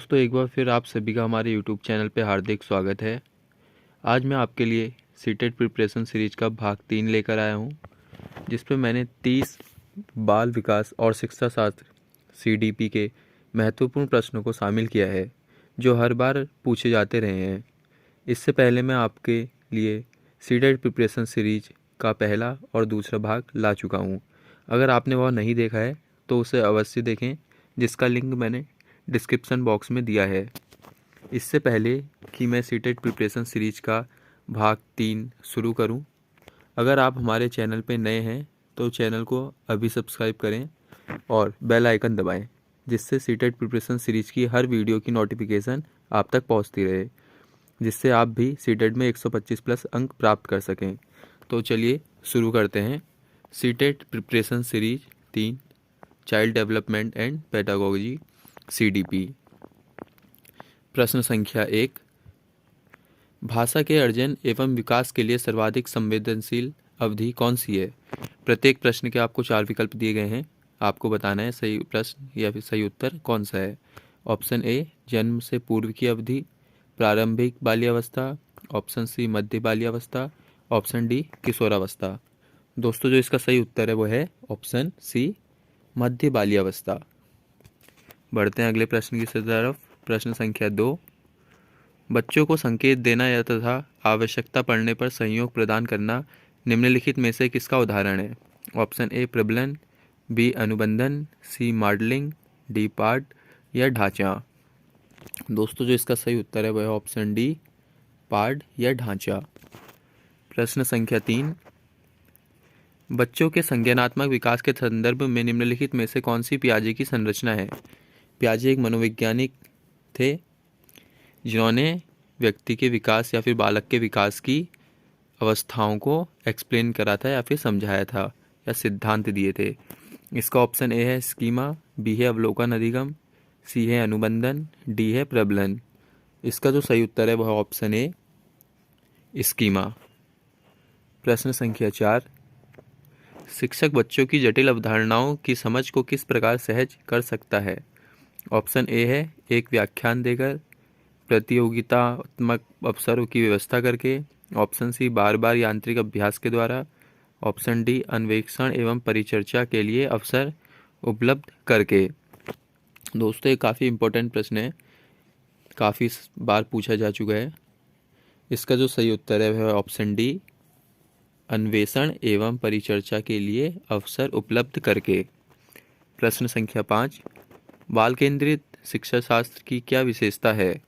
दोस्तों, एक बार फिर आप सभी का हमारे यूट्यूब चैनल पे हार्दिक स्वागत है। आज मैं आपके लिए सीटेट प्रिपरेशन सीरीज का भाग 3 लेकर आया हूँ, जिस पे मैंने 30 बाल विकास और शिक्षा शास्त्र सीडीपी के महत्वपूर्ण प्रश्नों को शामिल किया है, जो हर बार पूछे जाते रहे हैं। इससे पहले मैं आपके लिए सीटेट प्रिपरेशन सीरीज का पहला और दूसरा भाग ला चुका हूँ। अगर आपने वह नहीं देखा है तो उसे अवश्य देखें, जिसका लिंक मैंने डिस्क्रिप्शन बॉक्स में दिया है। इससे पहले कि मैं सीटेट प्रिपरेशन सीरीज का भाग 3 शुरू करूं, अगर आप हमारे चैनल पे नए हैं तो चैनल को अभी सब्सक्राइब करें और बेल आइकन दबाएं, जिससे सीटेट प्रिपरेशन सीरीज की हर वीडियो की नोटिफिकेशन आप तक पहुंचती रहे, जिससे आप भी सीटेट में 125 प्लस अंक प्राप्त कर सकें। तो चलिए शुरू करते हैं। CTET preparation series 3 child development and pedagogy CDP. प्रश्न संख्या 1, भाषा के अर्जन एवं विकास के लिए सर्वाधिक संवेदनशील अवधि कौन सी है? प्रत्येक प्रश्न के आपको 4 विकल्प दिए गए हैं। आपको बताना है सही प्रश्न या फिर सही उत्तर कौन सा है। ऑप्शन ए, जन्म से पूर्व की अवधि, प्रारंभिक बाल्यावस्था। ऑप्शन सी, मध्य बाल्यावस्था। ऑप्शन डी, किशोरावस्था। दोस्तों, जो इसका सही उत्तर है वो है ऑप्शन सी, मध्य बाल्यावस्था। बढ़ते हैं अगले प्रश्न की तरफ। प्रश्न संख्या 2, बच्चों को संकेत देना या तथा आवश्यकता पड़ने पर सहयोग प्रदान करना निम्नलिखित में से किसका उदाहरण है? ऑप्शन ए, प्रबलन। बी, अनुबंधन। C, modelling. डी, पाठ या ढांचा। दोस्तों, जो इसका सही उत्तर है वह है ऑप्शन डी, पाठ या ढांचा। प्रश्न संख्या 3, बच्चों के संज्ञानात्मक विकास के संदर्भ में निम्नलिखित में से कौन सी पियाजे की संरचना है? पियाजे एक मनोवैज्ञानिक थे, जिन्होंने व्यक्ति के विकास या फिर बालक के विकास की अवस्थाओं को एक्सप्लेन करा था या फिर समझाया था या सिद्धांत दिए थे। इसका ऑप्शन ए है स्कीमा। बी है अवलोकन अधिगम। सी है अनुबंधन। डी है प्रबलन। इसका जो सही उत्तर है वह ऑप्शन ए, स्कीमा। प्रश्न संख्या 4, शिक्षक बच्चों की जटिल अवधारणाओं की समझ को किस प्रकार सहज कर सकता है? ऑप्शन ए है एक व्याख्यान देकर, प्रतियोगितात्मक अवसरों की व्यवस्था करके। ऑप्शन सी, बार बार यांत्रिक अभ्यास के द्वारा। ऑप्शन डी, अन्वेषण एवं परिचर्चा के लिए अवसर उपलब्ध करके। दोस्तों, ये काफ़ी इम्पोर्टेंट प्रश्न है, काफ़ी बार पूछा जा चुका है। इसका जो सही उत्तर है वह ऑप्शन डी, अन्वेषण एवं परिचर्चा के लिए अवसर उपलब्ध करके। प्रश्न संख्या 5, बाल केंद्रित शिक्षा शास्त्र की क्या विशेषता है?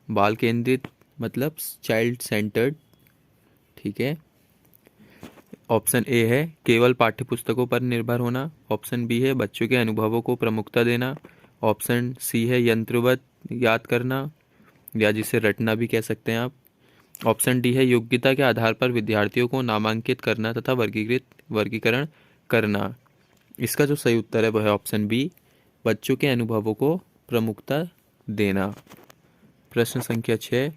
बाल केंद्रित मतलब चाइल्ड सेंटर्ड, ठीक है। ऑप्शन ए है केवल पाठ्यपुस्तकों पर निर्भर होना। ऑप्शन बी है बच्चों के अनुभवों को प्रमुखता देना। ऑप्शन सी है यंत्रवत याद करना, या जिसे रटना भी कह सकते हैं आप। ऑप्शन डी है योग्यता के आधार पर विद्यार्थियों को नामांकित करना तथा वर्गीकरण करना। इसका जो सही उत्तर है वह है ऑप्शन बी, बच्चों के अनुभवों को प्रमुखता देना। प्रश्न संख्या 6,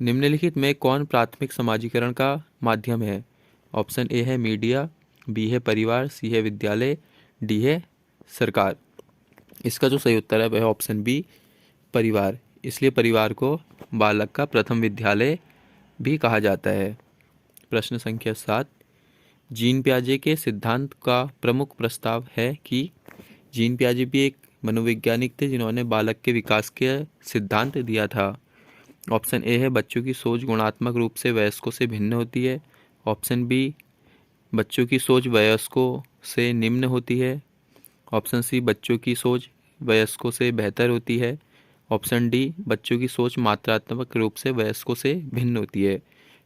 निम्नलिखित में कौन प्राथमिक समाजीकरण का माध्यम है? ऑप्शन ए है मीडिया। बी है परिवार। सी है विद्यालय। डी है सरकार। इसका जो सही उत्तर है वह है ऑप्शन बी, परिवार। इसलिए परिवार को बालक का प्रथम विद्यालय भी कहा जाता है। प्रश्न संख्या 7, जीन पियाजे के सिद्धांत का प्रमुख प्रस्ताव है कि जीन पियाजे भी एक मनोवैज्ञानिक थे, जिन्होंने बालक के विकास के सिद्धांत दिया था। ऑप्शन ए है बच्चों की सोच गुणात्मक रूप से वयस्कों से भिन्न होती है। ऑप्शन बी, बच्चों की सोच वयस्कों से निम्न होती है। ऑप्शन सी, बच्चों की सोच वयस्कों से बेहतर होती है। ऑप्शन डी, बच्चों की सोच मात्रात्मक रूप से वयस्कों से भिन्न होती है।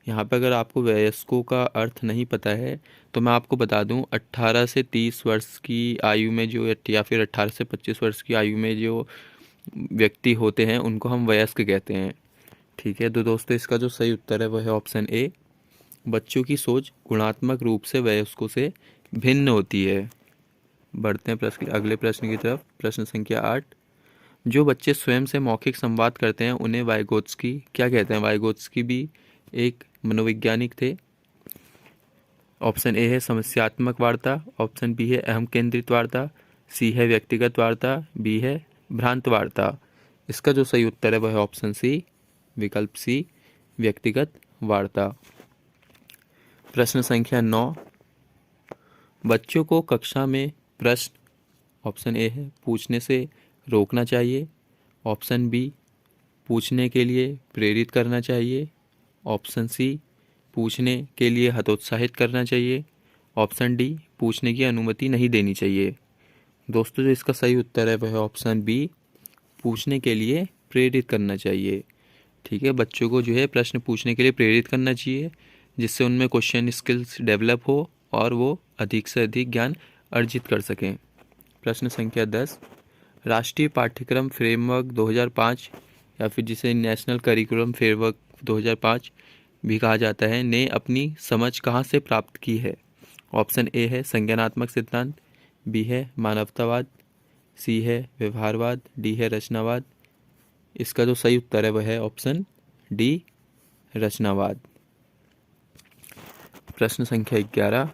यहाँ पर अगर आपको वयस्कों का अर्थ नहीं पता है तो मैं आपको बता दूँ, 18 से 30 वर्ष की आयु में जो, या फिर 18 से 25 वर्ष की आयु में जो व्यक्ति होते हैं उनको हम वयस्क कहते हैं, ठीक है। तो दोस्तों, इसका जो सही उत्तर है वह है ऑप्शन ए, बच्चों की सोच गुणात्मक रूप से वयस्कों से भिन्न होती है। बढ़ते हैं अगले प्रश्न की तरफ। प्रश्न संख्या 8, जो बच्चे स्वयं से मौखिक संवाद करते हैं उन्हें वाइगोत्स्की क्या कहते हैं? वाइगोत्स्की भी एक मनोवैज्ञानिक थे। ऑप्शन ए है समस्यात्मक वार्ता। ऑप्शन बी है अहम केंद्रित वार्ता। सी है व्यक्तिगत वार्ता। बी है भ्रांत वार्ता। इसका जो सही उत्तर है वह है ऑप्शन सी, विकल्प सी, व्यक्तिगत वार्ता। प्रश्न संख्या 9, बच्चों को कक्षा में प्रश्न, ऑप्शन ए है पूछने से रोकना चाहिए, ऑप्शन बी पूछने के लिए प्रेरित करना चाहिए, ऑप्शन सी पूछने के लिए हतोत्साहित करना चाहिए, ऑप्शन डी पूछने की अनुमति नहीं देनी चाहिए। दोस्तों जो इसका सही उत्तर है वह है ऑप्शन बी, पूछने के लिए प्रेरित करना चाहिए। ठीक है, बच्चों को जो है प्रश्न पूछने के लिए प्रेरित करना चाहिए, जिससे उनमें क्वेश्चन स्किल्स डेवलप हो और वो अधिक से अधिक ज्ञान अर्जित कर सकें। प्रश्न संख्या 10, राष्ट्रीय पाठ्यक्रम फ्रेमवर्क 2005 या फिर जिसे नेशनल करिकुलम फ्रेमवर्क 2005 भी कहा जाता है, ने अपनी समझ कहाँ से प्राप्त की है? ऑप्शन ए है संज्ञानात्मक सिद्धांत, बी है मानवतावाद, सी है व्यवहारवाद, डी है रचनावाद। इसका जो सही उत्तर है वह है ऑप्शन डी, रचनावाद। प्रश्न संख्या 11,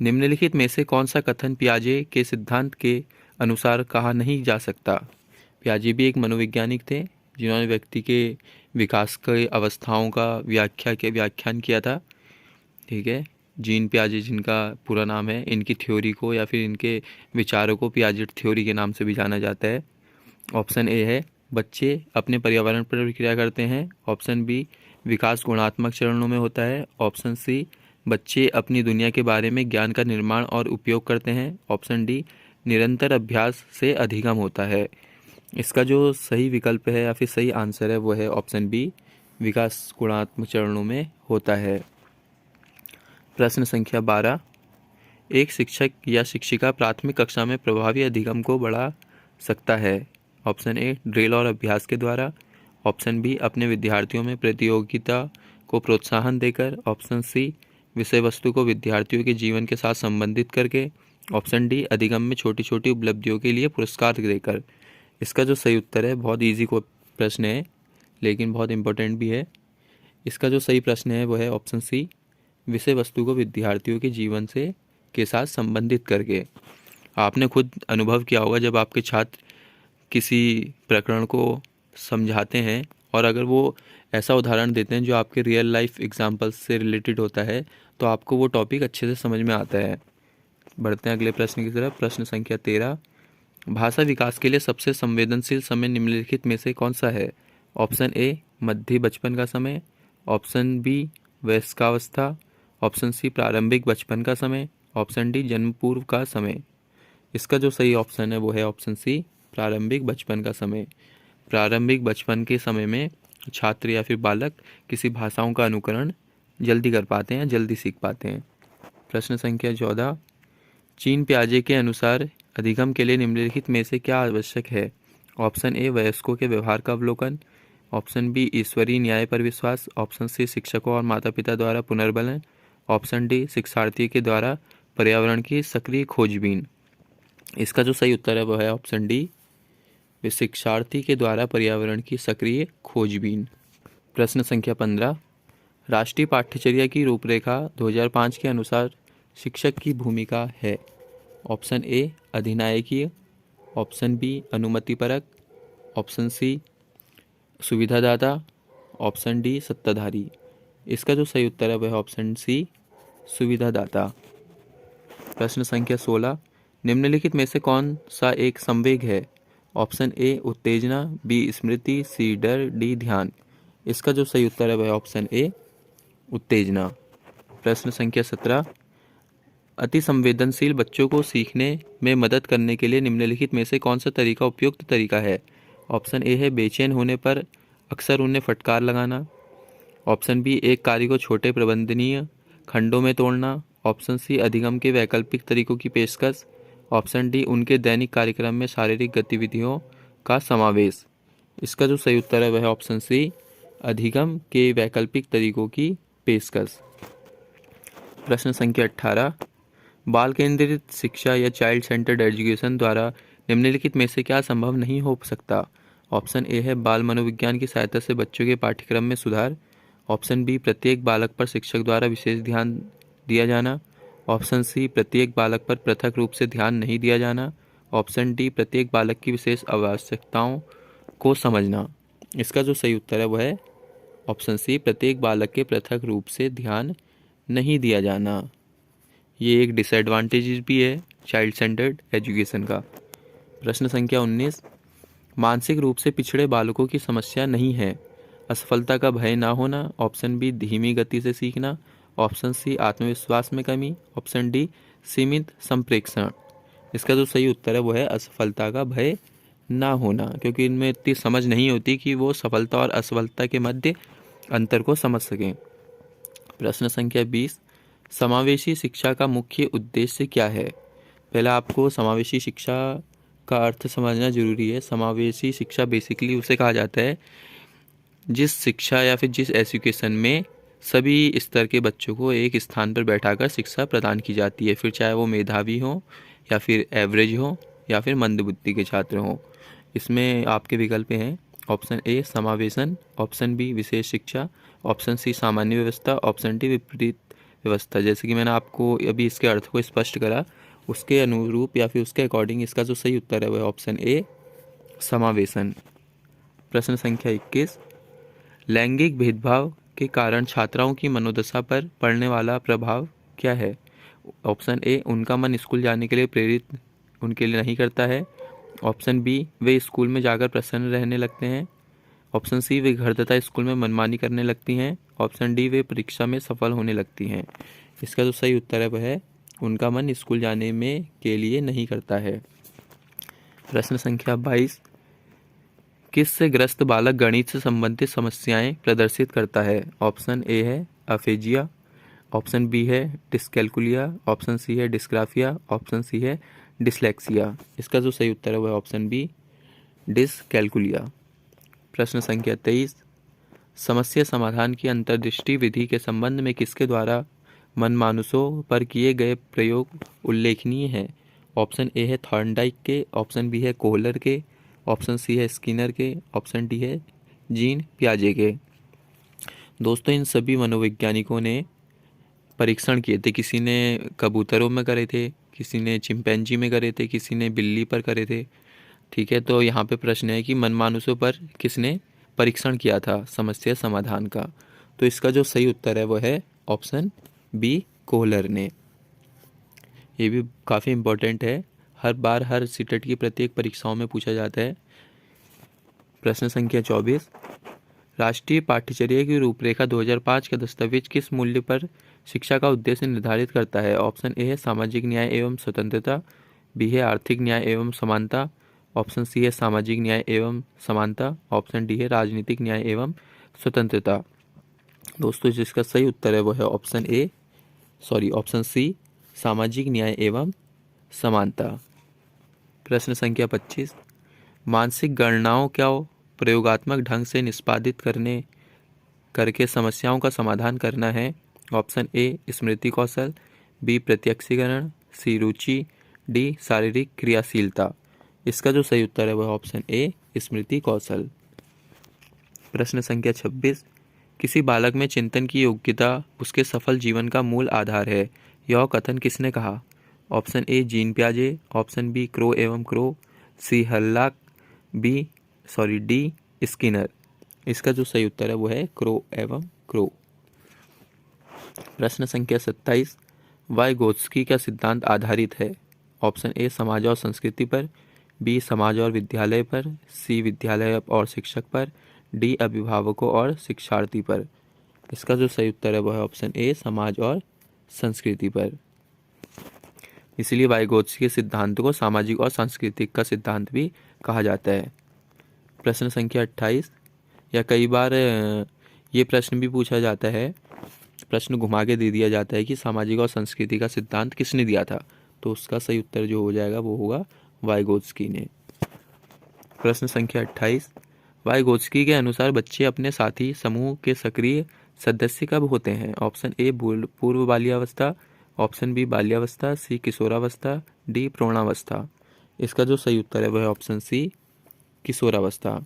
निम्नलिखित में से कौन सा कथन पियाजे के सिद्धांत के अनुसार कहा नहीं जा सकता? पियाजे भी एक मनोवैज्ञानिक थे जिन्होंने व्यक्ति के विकास के अवस्थाओं का व्याख्यान किया था। ठीक है, जीन पियाजे जिनका पूरा नाम है, इनकी थ्योरी को या फिर इनके विचारों को पियाजेट थ्योरी के नाम से भी जाना जाता है। ऑप्शन ए है बच्चे अपने पर्यावरण पर प्रतिक्रिया करते हैं, ऑप्शन बी विकास गुणात्मक चरणों में होता है, ऑप्शन सी बच्चे अपनी दुनिया के बारे में ज्ञान का निर्माण और उपयोग करते हैं, ऑप्शन डी निरंतर अभ्यास से अधिगम होता है। इसका जो सही विकल्प है या फिर सही आंसर है वो है ऑप्शन बी, विकास गुणात्मक चरणों में होता है। प्रश्न संख्या 12, एक शिक्षक या शिक्षिका प्राथमिक कक्षा में प्रभावी अधिगम को बढ़ा सकता है? ऑप्शन ए ड्रिल और अभ्यास के द्वारा, ऑप्शन बी अपने विद्यार्थियों में प्रतियोगिता को प्रोत्साहन देकर, ऑप्शन सी विषय वस्तु को विद्यार्थियों के जीवन के साथ संबंधित करके, ऑप्शन डी अधिगम में छोटी छोटी उपलब्धियों के लिए पुरस्कार देकर। इसका जो सही उत्तर है, बहुत ईजी को प्रश्न है लेकिन बहुत इम्पोर्टेंट भी है। इसका जो सही प्रश्न है वो है ऑप्शन सी, विषय वस्तु को विद्यार्थियों के जीवन से के साथ संबंधित करके। आपने खुद अनुभव किया होगा जब आपके छात्र किसी प्रकरण को समझाते हैं और अगर वो ऐसा उदाहरण देते हैं जो आपके रियल लाइफ एग्जाम्पल्स से रिलेटेड होता है तो आपको वो टॉपिक अच्छे से समझ में आता है। बढ़ते हैं अगले प्रश्न की तरफ। प्रश्न संख्या 13, भाषा विकास के लिए सबसे संवेदनशील समय निम्नलिखित में से कौन सा है? ऑप्शन ए मध्य बचपन का समय, ऑप्शन बी वयस्कावस्था, ऑप्शन सी प्रारंभिक बचपन का समय, ऑप्शन डी जन्म पूर्व का समय। इसका जो सही ऑप्शन है वो है ऑप्शन सी, प्रारंभिक बचपन का समय। प्रारंभिक बचपन के समय में छात्र या फिर बालक किसी भाषाओं का अनुकरण जल्दी कर पाते हैं, जल्दी सीख पाते हैं। प्रश्न संख्या 14, जीन पियाजे के अनुसार अधिगम के लिए निम्नलिखित में से क्या आवश्यक है? ऑप्शन ए वयस्कों के व्यवहार का अवलोकन, ऑप्शन बी ईश्वरीय न्याय पर विश्वास, ऑप्शन सी शिक्षकों और माता पिता द्वारा पुनर्बलन, ऑप्शन डी शिक्षार्थी के द्वारा पर्यावरण की सक्रिय खोजबीन। इसका जो सही उत्तर है वह है ऑप्शन डी, शिक्षार्थी के द्वारा पर्यावरण की सक्रिय खोजबीन। प्रश्न संख्या 15, राष्ट्रीय पाठ्यचर्या की रूपरेखा 2005 के अनुसार शिक्षक की भूमिका है? ऑप्शन ए अधिनायकीय, ऑप्शन बी अनुमतिपरक, ऑप्शन सी सुविधादाता, ऑप्शन डी सत्ताधारी। इसका जो सही उत्तर है वह ऑप्शन सी, सुविधादाता। प्रश्न संख्या 16, निम्नलिखित में से कौन सा एक संवेग है? ऑप्शन ए उत्तेजना, बी स्मृति, सी डर, डी ध्यान। इसका जो सही उत्तर है वह ऑप्शन ए, उत्तेजना। प्रश्न संख्या 17, अति संवेदनशील बच्चों को सीखने में मदद करने के लिए निम्नलिखित में से कौन सा तरीका उपयुक्त तरीका है? ऑप्शन ए है बेचैन होने पर अक्सर उन्हें फटकार लगाना, ऑप्शन बी एक कार्य को छोटे प्रबंधनीय खंडों में तोड़ना, ऑप्शन सी अधिगम के वैकल्पिक तरीकों की पेशकश, ऑप्शन डी उनके दैनिक कार्यक्रम में शारीरिक गतिविधियों का समावेश। इसका जो सही उत्तर है वह ऑप्शन सी, अधिगम के वैकल्पिक तरीकों की पेशकश। प्रश्न संख्या 18, बाल केंद्रित शिक्षा या चाइल्ड सेंटर्ड एजुकेशन द्वारा निम्नलिखित में से क्या संभव नहीं हो सकता? ऑप्शन ए है बाल मनोविज्ञान की सहायता से बच्चों के पाठ्यक्रम में सुधार, ऑप्शन बी प्रत्येक बालक पर शिक्षक द्वारा विशेष ध्यान दिया जाना, ऑप्शन सी प्रत्येक बालक पर पृथक रूप से ध्यान नहीं दिया जाना, ऑप्शन डी प्रत्येक बालक की विशेष आवश्यकताओं को समझना। इसका जो सही उत्तर है वो है ऑप्शन सी, प्रत्येक बालक के पृथक रूप से ध्यान नहीं दिया जाना। ये एक डिसएडवांटेज भी है चाइल्ड सेंटर्ड एजुकेशन का। प्रश्न संख्या 19, मानसिक रूप से पिछड़े बालकों की समस्या नहीं है। असफलता का भय ना होना, ऑप्शन बी धीमी गति से सीखना, ऑप्शन सी आत्मविश्वास में कमी, ऑप्शन डी सीमित संप्रेषण। इसका जो सही उत्तर है वो है असफलता का भय ना होना, क्योंकि इनमें इतनी समझ नहीं होती कि वो सफलता और असफलता के मध्य अंतर को समझ सकें। प्रश्न संख्या 20, समावेशी शिक्षा का मुख्य उद्देश्य क्या है। पहले आपको समावेशी शिक्षा का अर्थ समझना जरूरी है। समावेशी शिक्षा बेसिकली उसे कहा जाता है जिस शिक्षा या फिर जिस एजुकेशन में सभी स्तर के बच्चों को एक स्थान पर बैठाकर शिक्षा प्रदान की जाती है, फिर चाहे वो मेधावी हो या फिर एवरेज हो या फिर मंदबुद्धि के छात्र हों। इसमें आपके विकल्प हैं ऑप्शन ए समावेशन, ऑप्शन बी विशेष शिक्षा, ऑप्शन सी सामान्य व्यवस्था, ऑप्शन डी विपरीत व्यवस्था। जैसे कि मैंने आपको अभी इसके अर्थ को स्पष्ट करा, उसके अनुरूप या फिर उसके अकॉर्डिंग इसका जो सही उत्तर है वह ऑप्शन ए समावेशन। प्रश्न संख्या 21, लैंगिक भेदभाव के कारण छात्राओं की मनोदशा पर पड़ने वाला प्रभाव क्या है। ऑप्शन ए उनका मन स्कूल जाने के लिए प्रेरित उनके लिए नहीं करता है, ऑप्शन बी वे स्कूल में जाकर प्रसन्न रहने लगते हैं, ऑप्शन सी वे घर तथा स्कूल में मनमानी करने लगती हैं, ऑप्शन डी वे परीक्षा में सफल होने लगती हैं। इसका जो सही उत्तर है वह है उनका मन स्कूल जाने में के लिए नहीं करता है। प्रश्न संख्या 22, किस से ग्रस्त बालक गणित से संबंधित समस्याएं प्रदर्शित करता है। ऑप्शन ए है अफेजिया, ऑप्शन बी है डिस्कैल्कुलिया, ऑप्शन सी है डिस्ग्राफिया, ऑप्शन सी है डिसलेक्सिया। इसका जो सही उत्तर है वह ऑप्शन बी डिस्कैल्कुलिया। प्रश्न संख्या 23, समस्या समाधान की अंतर्दृष्टि विधि के संबंध में किसके द्वारा मनमानुसों पर किए गए प्रयोग उल्लेखनीय है। ऑप्शन ए है थॉर्नडाइक के, ऑप्शन बी है कोहलर के, ऑप्शन सी है स्किनर के, ऑप्शन डी है जीन पियाजे के। दोस्तों इन सभी मनोवैज्ञानिकों ने परीक्षण किए थे। किसी ने कबूतरों में करे थे, किसी ने चिंपैंजी में करे थे, किसी ने बिल्ली पर करे थे। ठीक है, तो यहाँ पे प्रश्न है कि मनमानुसों पर किसने परीक्षण किया था समस्या समाधान का। तो इसका जो सही उत्तर है वो है ऑप्शन बी कोहलर ने। ये भी काफ़ी इम्पोर्टेंट है, हर बार हर सीटेट की प्रत्येक परीक्षाओं में पूछा जाता है। प्रश्न संख्या 24, राष्ट्रीय पाठ्यचर्या की रूपरेखा 2005 का दस्तावेज किस मूल्य पर शिक्षा का उद्देश्य निर्धारित करता है। ऑप्शन ए है सामाजिक न्याय एवं स्वतंत्रता, बी है आर्थिक न्याय एवं समानता, ऑप्शन सी है सामाजिक न्याय एवं समानता, ऑप्शन डी है राजनीतिक न्याय एवं स्वतंत्रता। दोस्तों जिसका सही उत्तर है वो है ऑप्शन सी सामाजिक न्याय एवं समानता। प्रश्न संख्या 25, मानसिक गणनाओं का प्रयोगात्मक ढंग से निष्पादित करके समस्याओं का समाधान करना है। ऑप्शन ए स्मृति कौशल, बी प्रत्यक्षीकरण, सी रुचि, डी शारीरिक क्रियाशीलता। इसका जो सही उत्तर है वह ऑप्शन ए स्मृति कौशल। प्रश्न संख्या 26, किसी बालक में चिंतन की योग्यता उसके सफल जीवन का मूल आधार है, यह कथन किसने कहा। ऑप्शन ए जीन पियाजे, ऑप्शन बी क्रो एवं क्रो, सी हल्लाक, डी स्किनर। इसका जो सही उत्तर है वो है क्रो एवं क्रो। प्रश्न संख्या 27, वाइगोत्स्की का सिद्धांत आधारित है। ऑप्शन ए समाज और संस्कृति पर, बी समाज और विद्यालय पर, सी विद्यालय और शिक्षक पर, डी अभिभावकों और शिक्षार्थी पर। इसका जो सही उत्तर है वह है ऑप्शन ए समाज और संस्कृति पर। इसलिए वाइगोत्स्की के सिद्धांत को सामाजिक और सांस्कृतिक का सिद्धांत भी कहा जाता है। प्रश्न संख्या 28, या कई बार ये प्रश्न भी पूछा जाता है, प्रश्न घुमा के दे दिया जाता है कि सामाजिक और संस्कृति का सिद्धांत किसने दिया था। तो उसका सही उत्तर जो हो जाएगा वो होगा वाइगोत्स्की ने। प्रश्न संख्या 28, वाइगोत्स्की के अनुसार बच्चे अपने साथी समूह के सक्रिय सदस्य कब होते हैं। ऑप्शन ए पूर्व बाल्यावस्था, ऑप्शन बी बाल्यावस्था, सी किशोरावस्था, डी प्रौढ़ावस्था। इसका जो सही उत्तर है वह है ऑप्शन सी किशोरावस्था।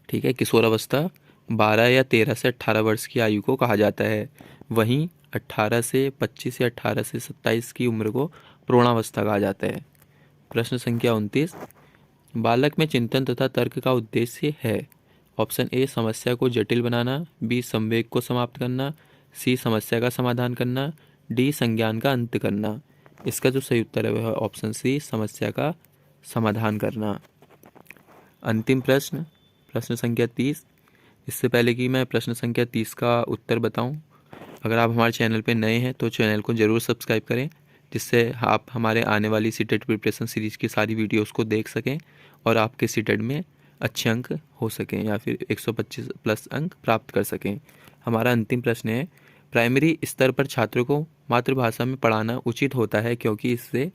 ठीक है, किशोरावस्था 12 या 13 से 18 वर्ष की आयु को कहा जाता है, वहीं 18 से 25 या 18 से 27 की उम्र को प्रौढ़ावस्था कहा जाता है। प्रश्न संख्या 29, बालक में चिंतन तथा तर्क का उद्देश्य है। ऑप्शन ए समस्या को जटिल बनाना, बी संवेग को समाप्त करना, सी समस्या का समाधान करना, डी संज्ञान का अंत करना। इसका जो सही उत्तर है वह है ऑप्शन सी समस्या का समाधान करना। अंतिम प्रश्न, प्रश्न संख्या 30। इससे पहले कि मैं प्रश्न संख्या 30 का उत्तर बताऊं, अगर आप हमारे चैनल पर नए हैं तो चैनल को ज़रूर सब्सक्राइब करें, जिससे आप हमारे आने वाली सीटेट प्रिपरेशन सीरीज़ की सारी वीडियोस को देख सकें और आपके सीटेट में अच्छे अंक हो सकें या फिर 125 प्लस अंक प्राप्त कर सकें। हमारा अंतिम प्रश्न है, प्राइमरी स्तर पर छात्रों को मातृभाषा में पढ़ाना उचित होता है क्योंकि इससे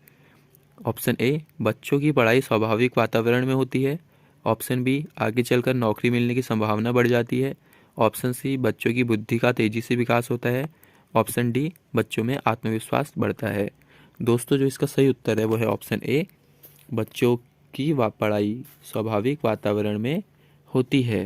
ऑप्शन ए बच्चों की पढ़ाई स्वाभाविक वातावरण में होती है, ऑप्शन बी आगे चलकर नौकरी मिलने की संभावना बढ़ जाती है, ऑप्शन सी बच्चों की बुद्धि का तेज़ी से विकास होता है, ऑप्शन डी बच्चों में आत्मविश्वास बढ़ता है। दोस्तों जो इसका सही उत्तर है वो है ऑप्शन ए, बच्चों की पढ़ाई स्वाभाविक वातावरण में होती है।